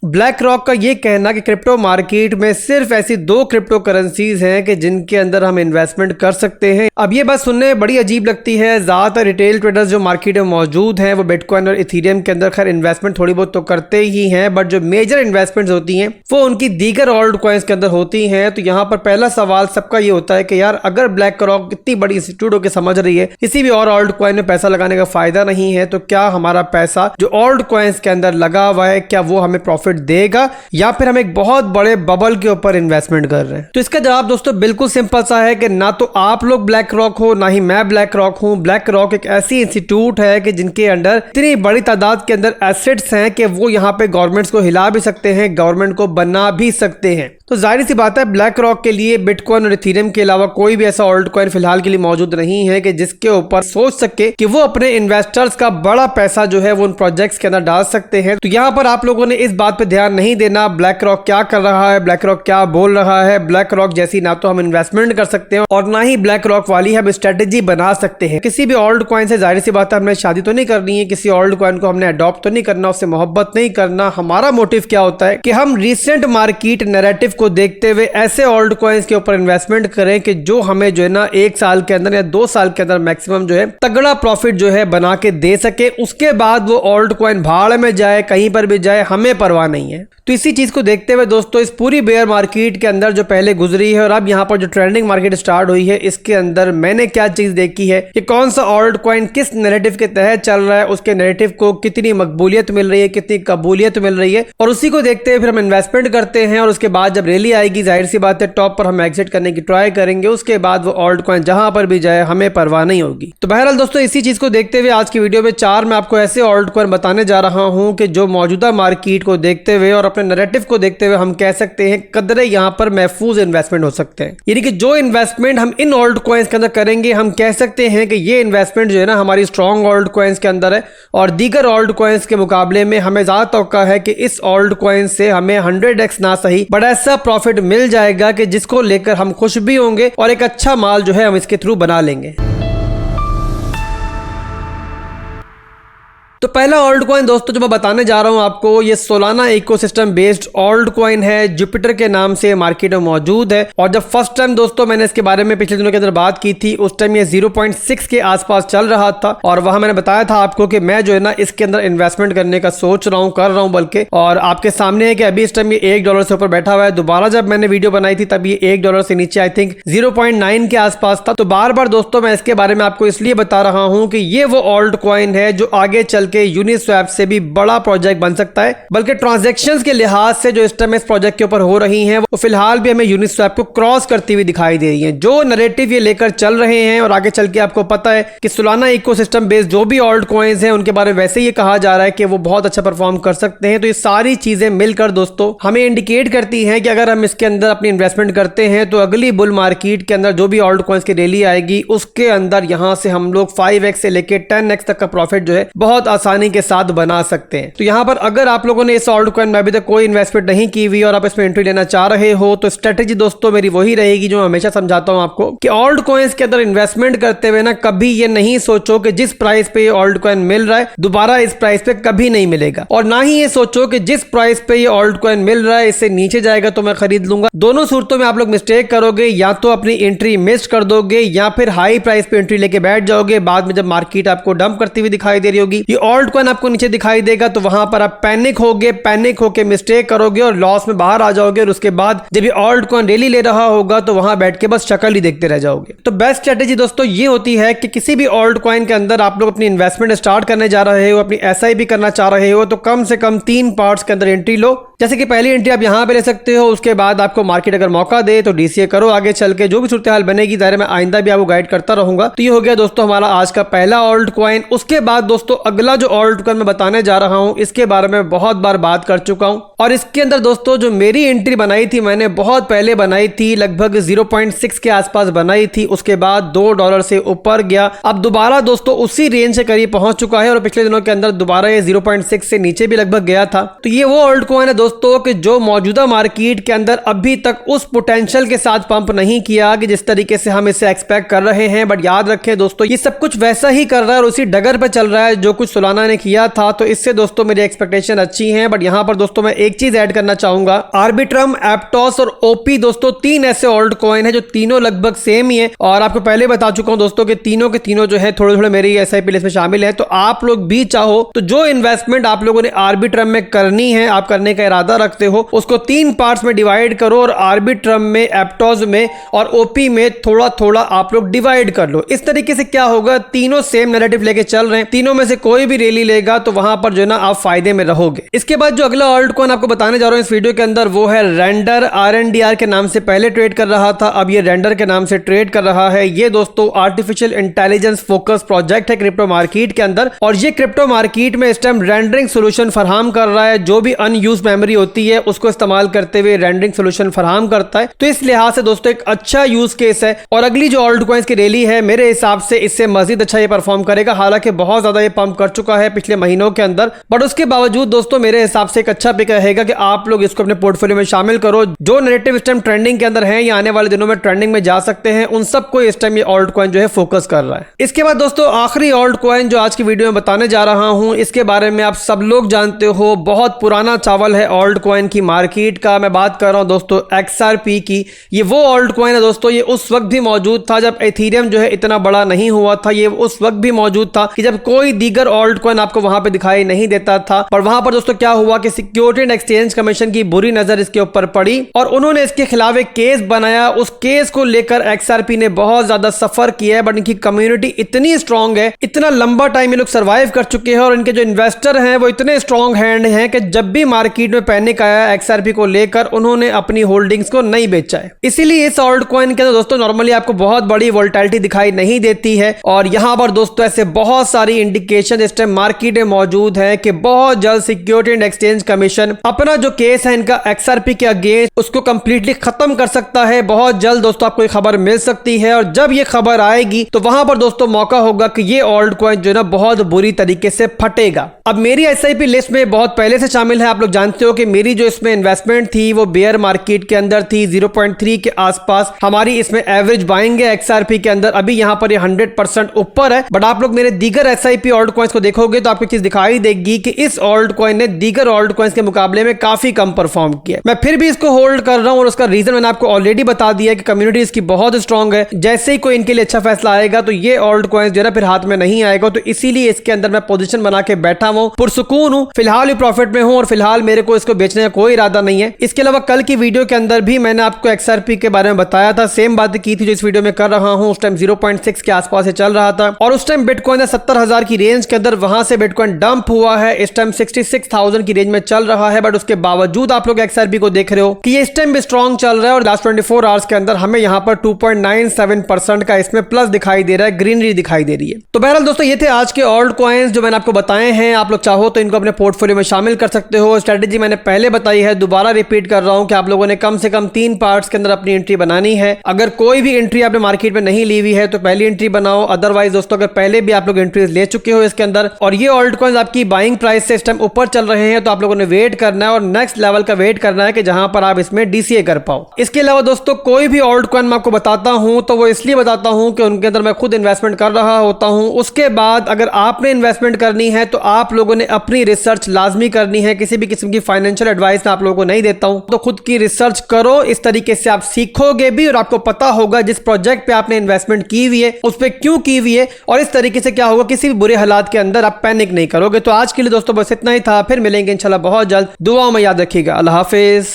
Black rock का ये कहना कि क्रिप्टो मार्केट में सिर्फ ऐसी 2 क्रिप्टो करेंसीज हैं कि जिनके अंदर हम इन्वेस्टमेंट कर सकते हैं। अब ये बात सुनने में बड़ी अजीब लगती है। ज्यादातर रिटेल ट्रेडर्स जो मार्केट में मौजूद हैं वो बिटकॉइन और इथेरियम के अंदर खैर इन्वेस्टमेंट थोड़ी बहुत तो करते ही हैं, बट जो मेजर इन्वेस्टमेंट्स होती हैं वो उनकी दीगर ऑल्ट कॉइन्स के अंदर होती हैं। तो यहाँ पर पहला सवाल सबका ये होता है कि यार अगर ब्लैक रॉक इतनी बड़ी इंस्टीट्यूट होकर समझ रही है किसी भी और ऑल्ट कॉइन में पैसा लगाने का फायदा नहीं है, तो क्या हमारा पैसा जो ऑल्ट कॉइन्स के अंदर लगा हुआ है क्या वो हमें प्रॉफिट देगा या फिर हम एक बहुत बड़े बबल के ऊपर इन्वेस्टमेंट कर रहे हैं? तो इसका जवाब दोस्तों बिल्कुल सिंपल सा है कि ना तो आप लोग ब्लैक रॉक हो ना ही मैं ब्लैक रॉक हूं। ब्लैक रॉक एक ऐसी इंस्टीट्यूट है कि जिनके अंदर इतनी बड़ी तादाद के अंदर एसेट्स हैं कि वो यहाँ पे गवर्नमेंट्स को हिला भी सकते हैं, गवर्नमेंट को बना भी सकते हैं। तो जाहिर सी बात है ब्लैक रॉक के लिए बिटकॉइन और इथेरियम के अलावा कोई भी ऐसा ऑल्ट कॉइन फिलहाल के लिए मौजूद नहीं है कि जिसके ऊपर सोच सके कि वो अपने इन्वेस्टर्स का बड़ा पैसा जो है वो उन प्रोजेक्ट्स के अंदर डाल सकते हैं। तो यहाँ पर आप लोगों ने इस बात पे ध्यान नहीं देना ब्लैक रॉक क्या कर रहा है, ब्लैक रॉक क्या बोल रहा है। ब्लैक रॉक जैसी ना तो हम इन्वेस्टमेंट कर सकते हैं और ना ही ब्लैक रॉक वाली हम स्ट्रेटेजी बना सकते हैं। किसी भी ऑल्ट कॉइन से जाहिर सी बात है हमने शादी तो नहीं करनी है, किसी ऑल्ट कॉइन को हमने अडॉप्ट तो नहीं करना, उससे मोहब्बत नहीं करना। हमारा मोटिव क्या होता है कि हम रिसेंट मार्केट नैरेटिव को देखते हुए ऐसे ऑल्ट कॉइन्स के ऊपर इन्वेस्टमेंट करें कि जो हमें जो है ना 1 साल के अंदर या 2 साल के अंदर मैक्सिमम जो है तगड़ा प्रॉफिट जो है बना के दे सके। उसके बाद वो ऑल्ट कॉइन भाड़ में जाए, कहीं पर भी जाए, हमें परवाह नहीं है। तो इसी चीज को देखते हुए दोस्तों इस पूरी बेयर मार्केट के अंदर जो पहले गुजरी है और अब यहाँ पर जो ट्रेंडिंग मार्केट स्टार्ट हुई है इसके अंदर मैंने क्या चीज देखी है कि कौन सा ऑल्ट कॉइन किस नैरेटिव के तहत चल रहा है, उसके नैरेटिव को कितनी मकबूलियत मिल रही है, कितनी कबूलियत मिल रही है, और उसी को देखते हुए फिर हम इन्वेस्टमेंट करते हैं। और उसके बाद जब रैली आएगी जाहिर सी बात है टॉप पर हम एग्जिट करने की ट्राई करेंगे। उसके बाद वो ऑल्ट कॉइन जहां पर भी जाए हमें परवाह नहीं होगी। तो बहरहाल दोस्तों इसी चीज को देखते हुए आज की वीडियो में 4 मैं आपको ऐसे ऑल्ट कॉइन बताने जा रहा हूं कि जो मौजूदा मार्केट को देखते हुए और अपने नैरेटिव को देखते हुए हम कह सकते हैं कदरे यहां पर महफूज इन्वेस्टमेंट हो सकते हैं। यानी कि जो इन्वेस्टमेंट हम इन ऑल्ट कॉइन्स के अंदर करेंगे हम कह सकते हैं कि ये इन्वेस्टमेंट जो है ना हमारी स्ट्रॉन्ग ऑल्ट कॉइन्स के अंदर है और दीगर ऑल्ट कॉइन्स के मुकाबले में हमें ज्यादा तौका है कि इस ऑल्ट कॉइन से हमें 100x ना सही बड़ा ऐसा प्रॉफिट मिल जाएगा कि जिसको लेकर हम खुश भी होंगे और एक अच्छा माल जो है हम इसके थ्रू बना लेंगे। तो पहला ऑल्ट कॉइन दोस्तों जो मैं बताने जा रहा हूं आपको ये Solana ecosystem based alt coin है, जुपिटर के नाम से मार्केट में मौजूद है। और जब फर्स्ट टाइम दोस्तों मैंने इसके बारे में पिछले दिनों के अंदर बात की थी उस टाइम ये 0.6 के आसपास चल रहा था और वहां मैंने बताया था आपको कि मैं जो है ना इसके अंदर इन्वेस्टमेंट करने का सोच रहा हूं, कर रहा हूं बल्कि। और आपके सामने है कि अभी इस टाइम ये $1 से ऊपर बैठा हुआ है। दोबारा जब मैंने वीडियो बनाई थी तब ये $1 से नीचे आई थिंक 0.9 के आसपास था। तो बार बार दोस्तों मैं इसके बारे में आपको इसलिए बता रहा हूं कि ये वो ऑल्ट कॉइन है जो आगे चल के यूनिस्वैप से भी बड़ा प्रोजेक्ट बन सकता है। बल्कि ट्रांजैक्शंस के लिहाज से जो इस टाइम इस प्रोजेक्ट के ऊपर हो रही हैं वो फिलहाल भी हमें यूनिस्वैप को क्रॉस करती हुई दिखाई दे रही हैं। जो नैरेटिव ये लेकर चल रहे हैं और आगे चल के आपको पता है कि सोलाना इकोसिस्टम बेस्ड जो भी ऑल्ट कॉइन्स हैं उनके बारे में वैसे ही कहा जा रहा है कि वो बहुत अच्छा परफॉर्म कर सकते हैं। तो ये सारी चीजें मिलकर दोस्तों हमें इंडिकेट करती हैं कि अगर हम इसके अंदर अपनी इन्वेस्टमेंट करते हैं तो अगली बुल मार्केट के अंदर जो भी ऑल्ट कॉइन्स की रैली आएगी उसके अंदर यहां से हम लोग 5x से लेकर 10x तक का प्रॉफिट जो है बहुत आसानी के साथ बना सकते हैं। तो यहां पर अगर आप लोगों ने इस ऑल्ट कॉइन में अभी तक कोई इन्वेस्टमेंट नहीं की हुई और आप इसमें एंट्री लेना चाह रहे हो तो स्ट्रेटेजी दोस्तों मेरी वही रहेगी जो मैं हमेशा समझाता हूं आपको कि ऑल्ट कॉइन्स के अंदर इन्वेस्टमेंट करते हुए ना कभी ये नहीं सोचो कि जिस प्राइस पे ये ऑल्ट कॉइन मिल रहा है दोबारा इस प्राइस पे कभी नहीं मिलेगा, और ना ही ये सोचो कि जिस प्राइस पे ये ऑल्ट कॉइन मिल रहा है इससे नीचे जाएगा तो मैं खरीद लूंगा। दोनों सूरतों में आप लोग मिस्टेक करोगे, या तो अपनी एंट्री मिस कर दोगे या फिर हाई प्राइस पे एंट्री लेके बैठ जाओगे। बाद में जब मार्केट आपको डंप करती हुई दिखाई दे रही होगी, ये ऑल्ट कॉइन आपको नीचे दिखाई देगा तो वहां पर आप पैनिक होके मिस्टेक करोगे और लॉस में बाहर आ जाओगे। और उसके बाद जब ये ऑल्ट कॉइन रैली ले रहा होगा तो वहां बैठ के बस शक्ल ही देखते रह जाओगे। तो बेस्ट स्ट्रेटेजी दोस्तों ये होती है कि किसी भी ऑल्ट कॉइन के अंदर आप लोग अपनी इन्वेस्टमेंट स्टार्ट करने जा रहे हो, अपनी SIP करना चाह रहे हो तो कम से कम 3 पार्ट्स के अंदर एंट्री लो। जैसे कि पहली एंट्री आप यहां पे ले सकते हो, उसके बाद आपको मार्केट अगर मौका दे तो DCA करो। आगे चल के जो भी सूरत हाल बनेगी जाहिर मैं आइंदा भी आपको गाइड करता रहूंगा। तो ये हो गया दोस्तों हमारा आज का पहला ऑल्ट कॉइन। उसके बाद दोस्तों अगला जो ऑल्ट कॉइन मैं बताने जा रहा हूं इसके बारे में बहुत बार बात कर चुका हूं और इसके अंदर दोस्तों जो मेरी एंट्री बनाई थी मैंने बहुत पहले बनाई थी, लगभग 0.6 के आसपास बनाई थी। उसके बाद $2 से ऊपर गया, अब दोबारा दोस्तों उसी रेंज से करीब पहुंच चुका है और पिछले दिनों के अंदर दोबारा ये 0.6 से नीचे भी लगभग गया था। तो ये वो ऑल्ट कॉइन है दोस्तों कि जो मौजूदा मार्केट के अंदर अभी तक उस पोटेंशियल के साथ पंप नहीं किया कि जिस तरीके से हम इसे एक्सपेक्ट कर रहे हैं। बट याद रखें दोस्तों ये सब कुछ वैसा ही कर रहा है और उसी डगर पे चल रहा है जो कुछ सोलाना ने किया था, तो इससे दोस्तों मेरी एक्सपेक्टेशन अच्छी है। बट यहाँ पर दोस्तों मैं एक चीज ऐड करना चाहूंगा, आर्बिट्रम, एप्टोस और ओपी दोस्तों तीन ऐसे ऑल्ट कॉइन है जो तीनों लगभग सेम ही है। और आपको पहले बता चुका हूं दोस्तों कि तीनों के तीनों जो है थोड़े थोड़े मेरी एसआईपी लिस्ट में शामिल है। तो आप लोग भी चाहो तो जो इन्वेस्टमेंट आप लोगों ने आर्बिट्रम में करनी है, आप करने का इरादा रखते हो, उसको 3 पार्ट्स में डिवाइड करो और आर्बिट्रम में, एप्टोस में और ओपी में थोड़ा थोड़ा आप लोग डिवाइड कर लो। इस तरीके से क्या होगा, तीनों सेम नैरेटिव लेके चल रहे हैं, तीनों में से कोई भी रैली लेगा तो वहां पर जो है ना आप फायदे में रहोगे। इसके बाद जो अगला ऑल्ट कॉइन आपको बताने जा रहा हूं इस वीडियो के अंदर वो है रेंडर। RNDR के नाम से पहले ट्रेड कर रहा था, अब ये रेंडर के नाम से ट्रेड कर रहा है। ये दोस्तों आर्टिफिशियल इंटेलिजेंस फोकस प्रोजेक्ट है क्रिप्टो मार्केट के अंदर, और ये क्रिप्टो मार्केट में इस टाइम रेंडरिंग सोल्यूशन फराहम कर रहा है। जो भी अनयूज मेमोरी होती है उसको इस्तेमाल करते हुए रेंडरिंग सोल्यूशन फराहम करता है। तो इस लिहाज से दोस्तों एक अच्छा यूज केस है। और अगली जो ऑल्ट कॉइन्स की रैली है मेरे हिसाब से इससे मजीद अच्छा ये परफॉर्म करेगा। हालांकि बहुत ज्यादा ये पंप कर चुका है पिछले महीनों के अंदर, बट उसके बावजूद दोस्तों मेरे हिसाब से एक अच्छा पिक रहेगा कि आप लोग इसको अपने पोर्टफोलियो में शामिल करो। जो नैरेटिव इस टाइम ट्रेंडिंग के अंदर है या आने वाले दिनों में ट्रेंडिंग में जा सकते हैं, उन सबको इस टाइम ये ऑल्ट कॉइन जो है फोकस कर रहा है। इसके बाद दोस्तों आखिरी ऑल्ट कॉइन जो आज की वीडियो में बताने जा रहा हूं, इसके बारे में आप सब लोग जानते हो, बहुत पुराना चावल है ऑल्ट कॉइन की मार्केट का। मैं बात कर रहा हूं दोस्तों XRP की। ये वो ऑल्ट कॉइन है दोस्तों, ये उस वक्त भी मौजूद था जब एथेरियम जो है इतना बड़ा नहीं हुआ था। ये उस वक्त भी मौजूद था कि जब कोई दीगर ऑल्ट कॉइन आपको वहां पे दिखाई नहीं देता था। पर वहां पर दोस्तों क्या हुआ कि सिक्योरिटी एंड एक्सचेंज कमीशन की बुरी नजर इसके ऊपर पड़ी और उन्होंने इसके खिलाफ एक केस बनाया। उस केस को लेकर XRP ने बहुत ज्यादा सफर किया है, बट इनकी कम्युनिटी इतनी स्ट्रांग है, इतना लंबा टाइम ये लोग सर्वाइव कर चुके हैं और इनके जो इन्वेस्टर हैं वो इतने स्ट्रांग हैंड हैं कि जब भी मार्केट में पैनिक आया XRP को लेकर, उन्होंने अपनी होल्डिंग्स को नहीं बेचा है। इसीलिए इस ऑल्ट कॉइन के अंदर दोस्तों नॉर्मली आपको बहुत बड़ी वोलेटिलिटी दिखाई नहीं देती है। और यहां पर दोस्तों ऐसे बहुत सारी इंडिकेशन इस टाइम मार्केट में मौजूद है कि बहुत जल्द सिक्योरिटी एंड एक्सचेंज कमीशन अपना जो केस है इनका XRP के अगेंस्ट उसको कंप्लीटली खत्म कर सकता है। बहुत जल्द दोस्तों आपको खबर मिल सकती है और जब ये खबर आएगी तो वहां पर दोस्तों मौका होगा कि ये ऑल्ट कॉइन जो है ना बहुत बुरी तरीके से फटेगा। अब मेरी SIP लिस्ट में बहुत पहले से शामिल है। आप लोग जानते हो कि मेरी जो इसमें इन्वेस्टमेंट थी वो बेयर मार्केट के अंदर थी, 0.3 के आसपास हमारी इसमें एवरेज बाइंग है XRP के अंदर। अभी यहां पर ये 100% ऊपर है। बट आप लोग मेरे दीगर SIP ऑल्ट कॉइन्स को देखोगे तो आपको चीज दिखाई देगी कि इस ऑल्ट कॉइन ने दीगर ऑल्ट कॉइन्स के मुकाबले में काफी कम परफॉर्म किया। मैं फिर भी इसको होल्ड कर रहा हूं और उसका रीजन मैंने आपको ऑलरेडी बता दिया कि कम्युनिटी इसकी बहुत स्ट्रांग है। जैसे ही कोई इनके लिए अच्छा फैसला आएगा तो ये ऑल्ट कॉइन्स जो है फिर हाथ में नहीं आएगा। तो इसीलिए इसके अंदर मैं पोजीशन बना के बैठा हूं, पुरसुकून हूं, फिलहाल ही प्रॉफिट में हूं और फिलहाल मेरे को इसको बेचने का कोई इरादा नहीं है। इसके अलावा कल की वीडियो के अंदर भी मैंने आपको XRP के बारे में बताया था, सेम बात की थी जो इस वीडियो में कर रहा हूं। उस टाइम 0.6 के आसपास चल रहा था और उस टाइम बिटकॉइन 70,000 की रेंज के अंदर, वहां से बिटकॉइन डंप हुआ है। इस टाइम 66,000 की रेंज में चल रहा है। बट उसके बावजूद आप लोग XRP को देख रहे हो कि ये इस टाइम भी स्ट्रॉन्ग चल रहा है और लास्ट 24 आवर्स के अंदर हमें यहां पर 2.97% का इसमें प्लस दिखाई दे रहा है, ग्रीनरी दिखाई दे रही है। तो बहरहाल दोस्तों ये थे आज के ऑल्ट कॉइन्स जो मैंने आपको बताए हैं। आप लोग चाहो तो इनको अपने पोर्टफोलियो में शामिल कर सकते हो। स्ट्रेटेजी मैंने पहले बताई है, दोबारा रिपीट कर रहा हूं कि आप लोगों ने कम से कम 3 पार्ट्स के अंदर अपनी एंट्री बनानी है। अगर कोई भी एंट्री आपने मार्केट में नहीं ली हुई है तो पहली एंट्री बनाओ। अदरवाइज दोस्तों अगर पहले भी आप लोग एंट्रीज ले चुके हो इसके अंदर और ये ऑल्ट कॉइन्स आपकी बाइंग प्राइस से इस टाइम ऊपर चल रहे हैं, तो आप लोगों ने वेट करना है और नेक्स्ट लेवल का वेट करना है कि जहां पर आप इसमें DCA कर पाओ। इसके अलावा दोस्तों कोई भी ऑल्ट कॉइन मैं आपको बताता हूं तो वो इसलिए बताता हूं कि उनके अंदर मैं खुद इन्वेस्टमेंट कर रहा होता हूं। उसके बाद अगर आपने इन्वेस्टमेंट करनी है तो आप लोगों ने अपनी रिसर्च लाजमी करनी है। किसी भी किस्म की फाइनेंशियल एडवाइस मैं आप लोगों को नहीं देता हूं, तो खुद की रिसर्च करो। इस तरीके से आप सीखोगे भी और आपको पता होगा जिस प्रोजेक्ट पे आपने इन्वेस्टमेंट की हुई है उस पर क्यों की हुई है, और इस तरीके से क्या होगा किसी भी बुरे हालात के अंदर आप पैनिक नहीं करोगे। तो आज के लिए दोस्तों बस इतना ही था, फिर मिलेंगे इंशाल्लाह बहुत जल्द। दुआओं में याद रखिएगा। अल्लाह हाफिज।